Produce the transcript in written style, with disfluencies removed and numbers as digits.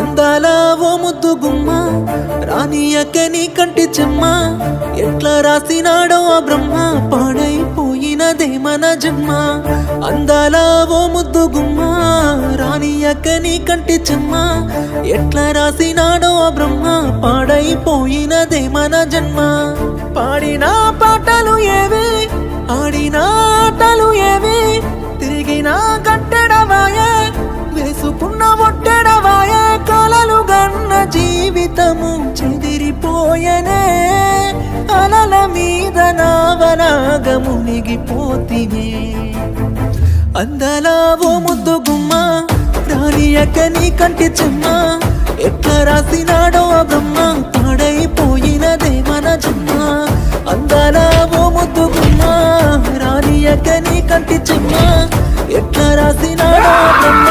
అందాల ఓ ముద్దు గుమ్మ రానియక నీ కంటి చెమ్మ ఎట్లా రాసినాడో ఆ బ్రహ్మ పాడైపోయినదే మన జన్మ అందాల ఓ ముద్దు గుమ్మ రానియక నీ కంటి చెమ్మ ఎట్లా రాసినాడో ఆ బ్రహ్మ పాడైపోయినదే మన జన్మ పాడిన పాటలు ఏవి ఆడిన ఆటలు ఏవి తిరిగిన కట్టెడవాయే వేసుకున్న ఒట్టెడవాయే కలలు గన్న జీవితము చెదిరిపోయనే అలల మీద నావలాగ మునిగిపోతివే అందాల ఓ ముద్దు గుమ్మ రానియక నీ కంటి చెమ్మ ఎట్లా రాసినాడో ఆ బ్రహ్మ పాడైపోయినదే మన జన్మ అందాల ఓ ముద్దు గుమ్మ రానియక నీ కంటి చెమ్మ ఎట్లా రాసినాడో ఆ బ్రహ్మ